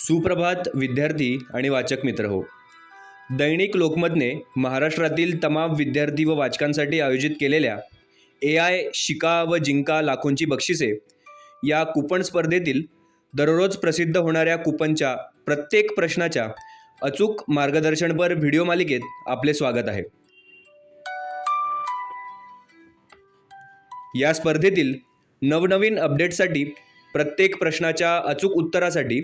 सुप्रभात विद्यार्थी आणि वाचक मित्र हो. दैनिक लोकमतने महाराष्ट्रातील तमाम विद्यार्थी व वाचकांसाठी आयोजित केलेल्या AI शिका व जिंका लाखोंची बक्षिसे या कूपन स्पर्धेतील दररोज प्रसिद्ध होणाऱ्या कूपनच्या प्रत्येक प्रश्नाच्या अचूक मार्गदर्शनपर व्हिडिओ मालिकेत आपले स्वागत आहे. या स्पर्धेतील नवनवीन अपडेट्ससाठी, प्रत्येक प्रश्नाच्या अचूक उत्तरासाठी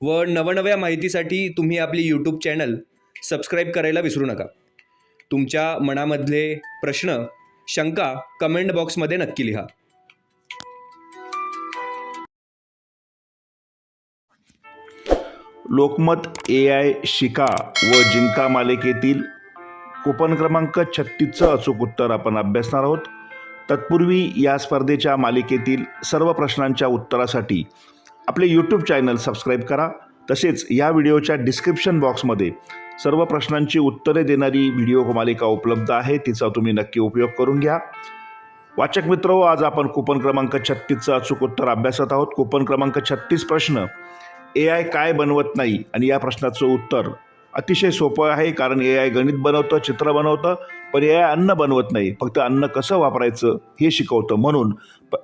व नवनव्या माहितीसाठी तुम्ही आपली यूट्यूब चॅनल सबस्क्राईब करायला विसरू नका. तुमच्या मनामधले प्रश्न, शंका कमेंट बॉक्समध्ये नक्की लिहा. लोकमत AI शिका व जिंका मालिकेतील कूपन क्रमांक 36चं अचूक उत्तर आपण अभ्यासणार आहोत. तत्पूर्वी या स्पर्धेच्या मालिकेतील सर्व प्रश्नांच्या उत्तरासाठी आपले यूट्यूब चॅनल सबस्क्राईब करा. तसेच या व्हिडिओच्या डिस्क्रिप्शन बॉक्समध्ये सर्व प्रश्नांची उत्तरे देणारी व्हिडिओ मालिका उपलब्ध आहे, तिचा तुम्ही नक्की उपयोग करून घ्या. वाचक मित्र, आज आपण कूपन क्रमांक 36चं अचूक उत्तर अभ्यासत आहोत. कूपन क्रमांक 36 प्रश्न: AI काय बनवत नाही? आणि या प्रश्नाचं उत्तर अतिशय सोपं आहे, कारण AI गणित बनवतं, चित्र बनवतं, पण AI अन्न बनवत नाही. फक्त अन्न कसं वापरायचं हे शिकवतं. म्हणून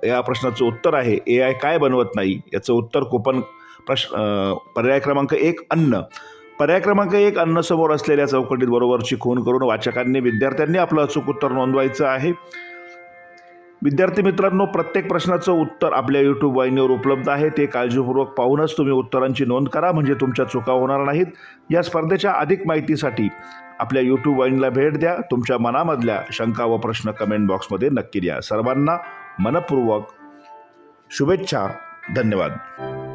या प्रश्नाचं उत्तर आहे AI काय बनवत नाही. याचं उत्तर कूपन पर्याय क्रमांक 1 अन्न. पर्याय क्रमांक 1 अन्न समोर असलेल्या चौकटीत बरोबरची खूण करून वाचकांनी, विद्यार्थ्यांनी आपलं अचूक उत्तर नोंदवायचं आहे. विद्यार्थी मित्रांनो, प्रत्येक प्रश्नाचं उत्तर आपल्या यूट्यूब वाहिनीवर उपलब्ध आहे. ते काळजीपूर्वक पाहूनच तुम्ही उत्तरांची नोंद करा, म्हणजे तुमच्या चुका होणार नाहीत. या स्पर्धेच्या अधिक माहितीसाठी आपल्या यूट्यूब वाहिनीला भेट द्या. तुमच्या मनामधल्या शंका व प्रश्न कमेंट बॉक्समध्ये नक्की द्या. सर्वांना मनपूर्वक शुभेच्छा. धन्यवाद.